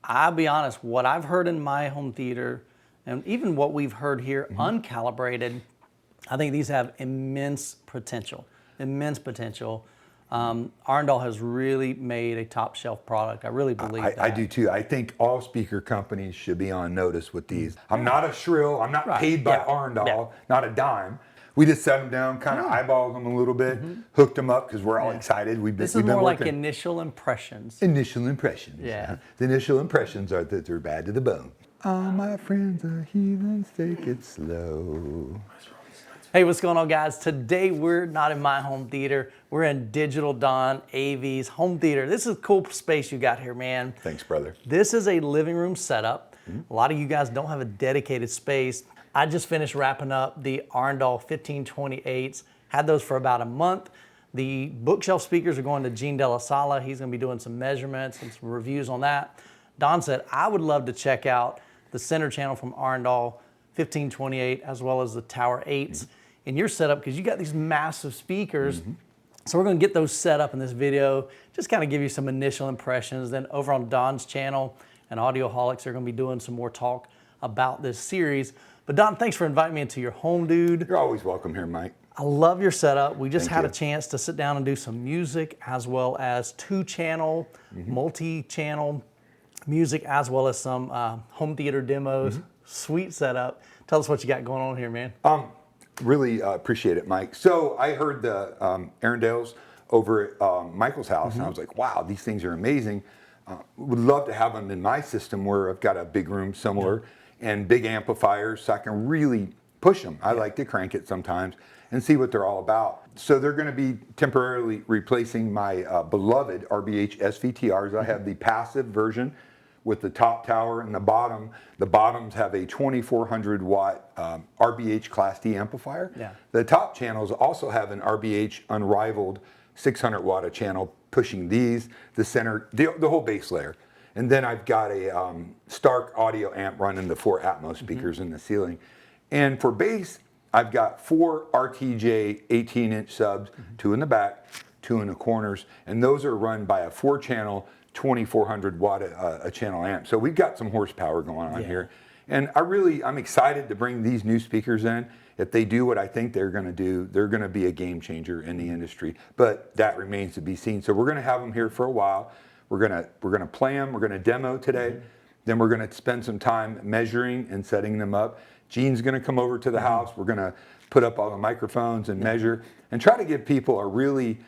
I'll be honest, what I've heard in my home theater, and even what we've heard here uncalibrated, I think these have immense potential. Immense potential. Arendal has really made a top shelf product. I really believe that. I do too. I think all speaker companies should be on notice with these. I'm not a shrill. I'm not paid by Arendal, not a dime. We just set them down, kind of eyeballed them a little bit, hooked them up because we're all excited. This is more like initial impressions. Initial impressions. Yeah. The initial impressions are that they're bad to the bone. All my friends are heathens, take it slow. Hey, what's going on, guys? Today we're not in my home theater. We're in Digital Dawn AV's home theater. This is a cool space you got here, man. Thanks, brother. This is a living room setup. A lot of you guys don't have a dedicated space. I just finished wrapping up the Arendal 1528s. Had those for about a month. The bookshelf speakers are going to Gene Della Sala. He's going to be doing some measurements and some reviews on that. Don said, I would love to check out the center channel from Arendal 1528 as well as the Tower 8s in your setup because you got these massive speakers. So we're going to get those set up in this video, just kind of give you some initial impressions. Then over on Don's channel and Audioholics, they're going to be doing some more talk about this series. But Don, thanks for inviting me into your home, dude. You're always welcome here, Mike. I love your setup. We just had a chance to sit down and do some music as well as two-channel, multi-channel music as well as some home theater demos. Sweet setup. Tell us what you got going on here, man. Really appreciate it, Mike. So I heard the Arendals over at Michael's house, and I was like, wow, these things are amazing. Would love to have them in my system where I've got a big room similar and big amplifiers so I can really push them. I like to crank it sometimes and see what they're all about. So they're going to be temporarily replacing my beloved RBH SVTRs. I have the passive version with the top tower and the bottom. The bottoms have a 2400 watt RBH Class D amplifier. The top channels also have an RBH unrivaled 600 watt a channel pushing these, the center, the whole base layer. And then I've got a Stark audio amp running the 4 Atmos speakers in the ceiling. And for bass, I've got 4 RTJ 18-inch subs, 2 in the back, 2 in the corners, and those are run by a 4-channel 2400 watt a channel amp. So we've got some horsepower going on here. And I'm excited to bring these new speakers in. If they do what I think they're going to do, they're going to be a game changer in the industry. But that remains to be seen. So we're going to have them here for a while. We're gonna play them. We're gonna demo today. Then we're gonna spend some time measuring and setting them up. Gene's gonna come over to the house. We're gonna put up all the microphones and measure and try to give people a really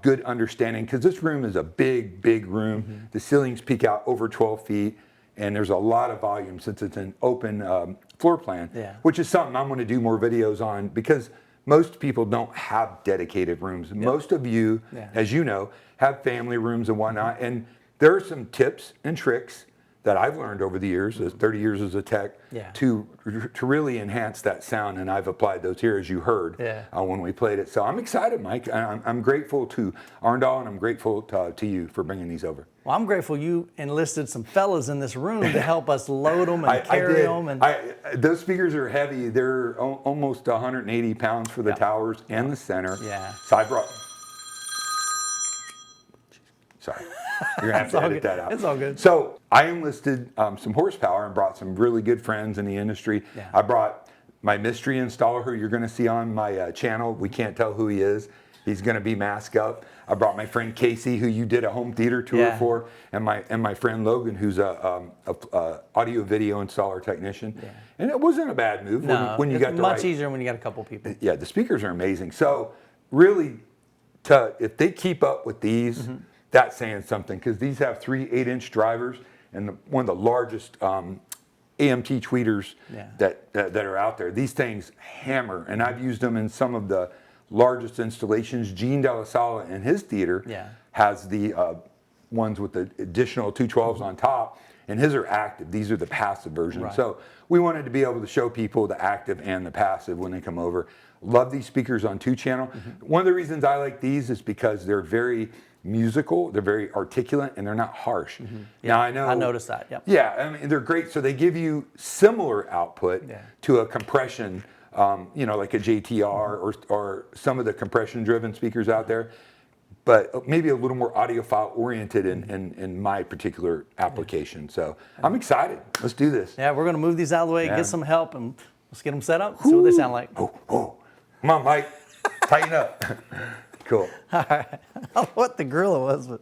good understanding because this room is a big, big room. The ceilings peak out over 12 feet and there's a lot of volume since it's an open floor plan, which is something I'm gonna do more videos on because most people don't have dedicated rooms. Most of you, as you know, have family rooms and whatnot. And there are some tips and tricks that I've learned over the years, as 30 years as a tech, to really enhance that sound. And I've applied those here, as you heard, when we played it. So I'm excited, Mike. I'm grateful to Arendal, and I'm grateful to you for bringing these over. Well, I'm grateful you enlisted some fellas in this room to help us load them and carry them. And those speakers are heavy. They're almost 180 pounds for the towers and the center. So I brought... Sorry, you're gonna have to edit that out. It's all good. So I enlisted some horsepower and brought some really good friends in the industry. I brought my mystery installer who you're gonna see on my channel. We can't tell who he is. He's gonna be masked up. I brought my friend Casey, who you did a home theater tour for, and my friend Logan, who's a audio video installer technician. And it wasn't a bad move when you got it's much easier when you got a couple people. Yeah, the speakers are amazing. So really, if they keep up with these, that's saying something because these have 3 8-inch drivers and one of the largest AMT tweeters that are out there. These things hammer, and I've used them in some of the largest installations. Gene Della Sala in his theater has the ones with the additional 212s on top, and his are active. These are the passive versions. So we wanted to be able to show people the active and the passive when they come over. Love these speakers on 2-channel. One of the reasons I like these is because they're very musical, they're very articulate, and they're not harsh. Now I know I noticed that. I mean they're great. So they give you similar output to a compression, like a JTR or some of the compression-driven speakers out there. but maybe a little more audiophile oriented in my particular application. So I'm excited. Let's do this. Yeah, we're going to move these out of the way, Yeah. get some help, and let's get them set up, see what they sound like. Oh. Come on, Mike. Tighten up. Cool. All right. I don't know what the gorilla was, but.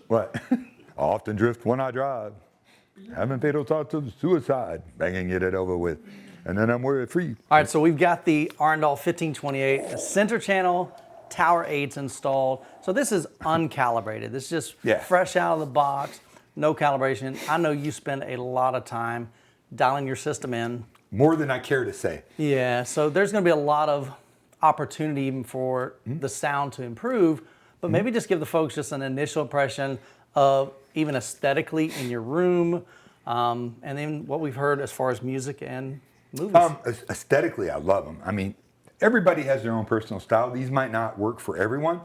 What? I often drift when I drive. Having fatal thoughts of suicide. Banging, get it over with. And then I'm worried free. All right, so we've got the Arendal 1528, the center channel, Tower 8's installed. So this is uncalibrated. This is just fresh out of the box, no calibration. I know you spend a lot of time dialing your system in. More than I care to say. Yeah, so there's going to be a lot of opportunity even for the sound to improve, but maybe just give the folks just an initial impression of even aesthetically in your room, and then what we've heard as far as music and movies. Aesthetically, I love them. I mean, everybody has their own personal style. These might not work for everyone,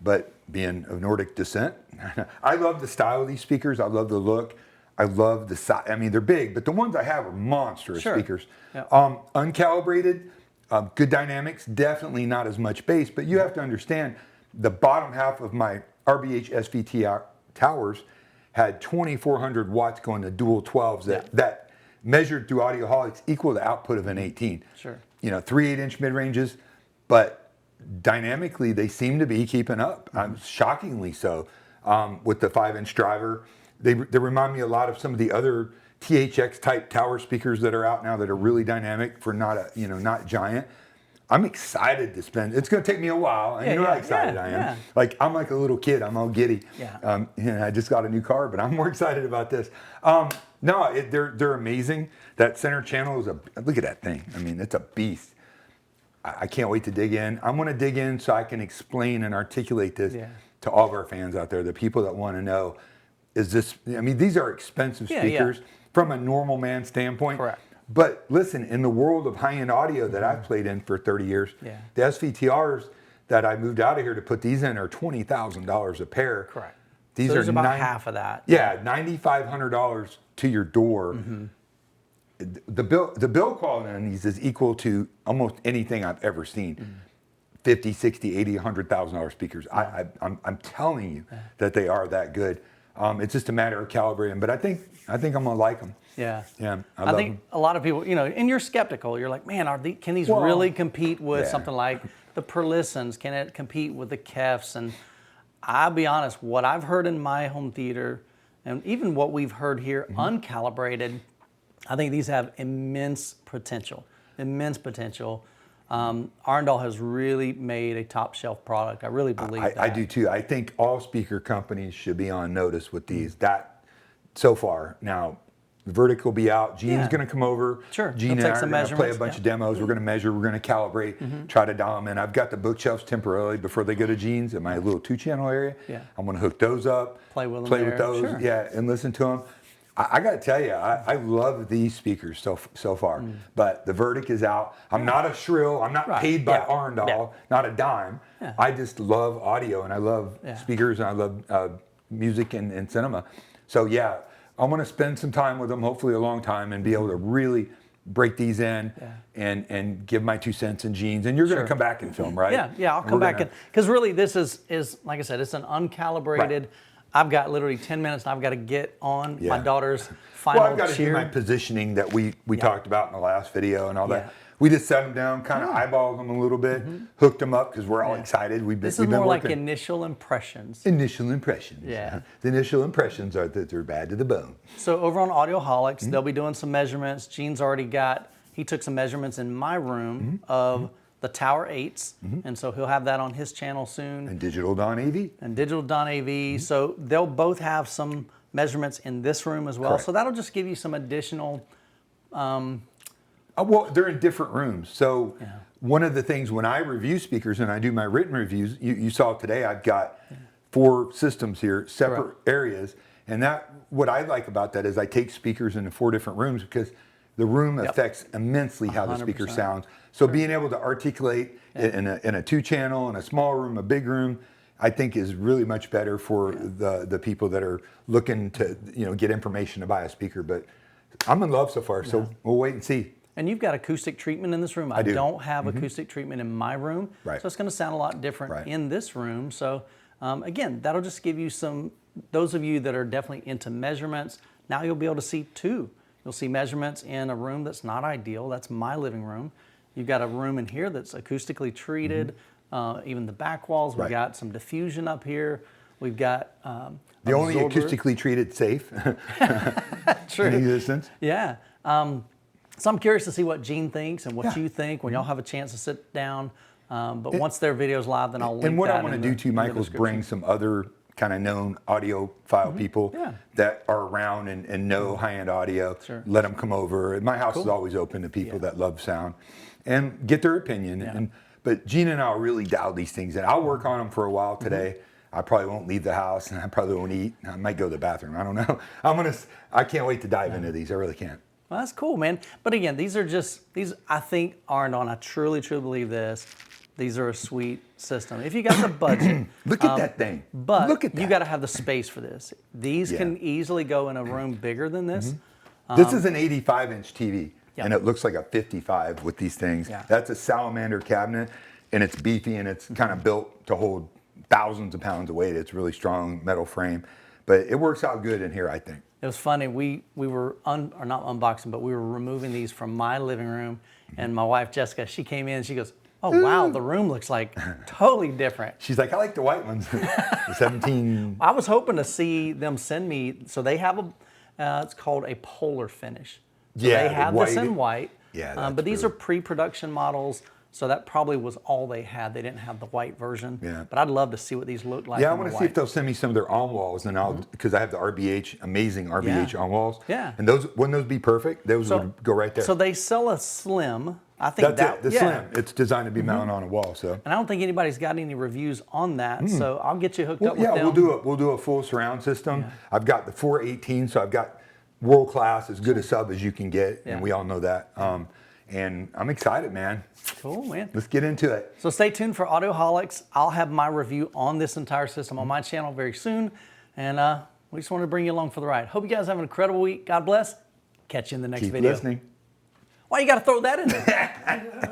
but being of Nordic descent, I love the style of these speakers. I love the look. I love the size. I mean, they're big, but the ones I have are monstrous speakers. Yeah. Uncalibrated, good dynamics, definitely not as much bass, but you have to understand the bottom half of my RBH SVT towers had 2,400 watts going to dual 12s that measured through Audioholics equal the output of an 18. Sure. You know, 3 8-inch mid-ranges, but dynamically they seem to be keeping up. Shockingly so. With the 5-inch driver, they remind me a lot of some of the other THX type tower speakers that are out now that are really dynamic for not giant. I'm excited to spend. It's going to take me a while, and you know how excited I am. Yeah. Like I'm like a little kid. I'm all giddy. Yeah. I just got a new car, but I'm more excited about this. They're amazing. That center channel is look at that thing. I mean, it's a beast. I can't wait to dig in. I'm going to dig in so I can explain and articulate this to all of our fans out there, the people that want to know. Is this? I mean, these are expensive speakers from a normal man standpoint. Correct. But listen, in the world of high-end audio that I've played in for 30 years, the SVTRs that I moved out of here to put these in are $20,000 a pair. Correct. These so there's about half of that. Yeah, $9,500 to your door. The build quality on these is equal to almost anything I've ever seen. 50, 60, 80, $100,000 speakers. I'm telling you that they are that good. It's just a matter of calibrating, but I think I'm gonna like them. Yeah. I think them. a lot of people, and you're skeptical. You're like, man, can these really compete with something like the Perlissons? Can it compete with the Kefs? And I'll be honest, what I've heard in my home theater, and even what we've heard here uncalibrated, I think these have immense potential. Arendal has really made a top shelf product. I really believe that. I do too. I think all speaker companies should be on notice with these. That so far. Now, the verdict will be out. Gene's going to come over. Sure. Gene and I are going to play a bunch of demos. We're going to measure. We're going to calibrate. Try to dial them in. I've got the bookshelves temporarily before they go to Gene's in my little 2-channel area. I'm going to hook those up. Play with them. Play with those. Sure. Yeah, and listen to them. I got to tell you, I love these speakers so far. But the verdict is out. I'm not a shrill. I'm not paid by Arendal. Not a dime. I just love audio, and I love speakers, and I love music and cinema. So yeah, I want to spend some time with them, hopefully a long time, and be able to really break these in and give my 2 cents in jeans. And you're going to come back and film, right? Yeah, I'll come back in. Because really this is, like I said, it's an uncalibrated, I've got literally 10 minutes and I've got to get on my daughter's final Well, I've got to do cheer. my positioning that we talked about in the last video and all that. We just set them down, kind of eyeballed them a little bit, hooked them up because we're all excited. This is more like initial impressions. Initial impressions. Yeah. The initial impressions are that they're bad to the bone. So over on Audioholics, they'll be doing some measurements. Gene's already got, he took some measurements in my room of the Tower 8s, and so he'll have that on his channel soon. And Digital Dawn AV. And Digital Dawn AV. So they'll both have some measurements in this room as well. Correct. So that'll just give you some additional. Well, they're in different rooms. So one of the things when I review speakers and I do my written reviews, you saw today I've got 4 systems here, separate areas. And that what I like about that is I take speakers into 4 different rooms because the room affects immensely how the speaker 100%. sounds. So being able to articulate in a 2-channel, in a small room, a big room, I think is really much better for the people that are looking to get information to buy a speaker. But I'm in love so far, so we'll wait and see. And you've got acoustic treatment in this room. I don't have acoustic treatment in my room. So it's going to sound a lot different in this room. So again, that'll just give you some, those of you that are definitely into measurements, now you'll be able to see 2. You'll see measurements in a room that's not ideal. That's my living room. You've got a room in here that's acoustically treated, even the back walls. We've got some diffusion up here. We've got the only acoustically treated safe in existence. Yeah. So I'm curious to see what Gene thinks and what you think when y'all have a chance to sit down. But once their video's live, then I'll link that. And what I want to do too, Michael, is bring some other kind of known audiophile people that are around and know high-end audio. Let them come over. My house is always open to people that love sound and get their opinion. But Gene and I will really dial these things in. I'll work on them for a while today. I probably won't leave the house, and I probably won't eat. I might go to the bathroom. I don't know. I can't wait to dive into these. I really can't. Well, that's cool, man. But again, these are just, these, I think, Arendal, and I truly, truly believe this, these are a sweet system. If you got the budget. Look at that thing. But look at that. You got to have the space for this. These can easily go in a room bigger than this. This is an 85-inch TV, and it looks like a 55 with these things. That's a salamander cabinet, and it's beefy, and it's kind of built to hold thousands of pounds of weight. It's really strong metal frame, but it works out good in here, I think. It was funny. We were or not unboxing, but we were removing these from my living room, and my wife Jessica, she came in and she goes, "Oh wow, the room looks like totally different." She's like, "I like the white ones." The 17. I was hoping to see them send me. So they have a, it's called a polar finish. So they have this in white. Yeah, but these are pre-production models. So that probably was all they had. They didn't have the white version. Yeah. But I'd love to see what these look like. Yeah, I want to see if they'll send me some of their on walls, and I'll because I have the RBH, amazing RBH on walls. Yeah. And those wouldn't those be perfect? Those would go right there. So they sell a slim. I think That's it. The slim. It's designed to be mounted on a wall. So. And I don't think anybody's got any reviews on that. So I'll get you hooked up with them. Yeah, we'll do a full surround system. I've got the 418, so I've got world class, as good a sub as you can get, and we all know that. And I'm excited, man. Cool, man. Let's get into it. So stay tuned for Audioholics. I'll have my review on this entire system on my channel very soon. And we just wanted to bring you along for the ride. Hope you guys have an incredible week. God bless. Catch you in the next video. Keep listening. Why you got to throw that in there?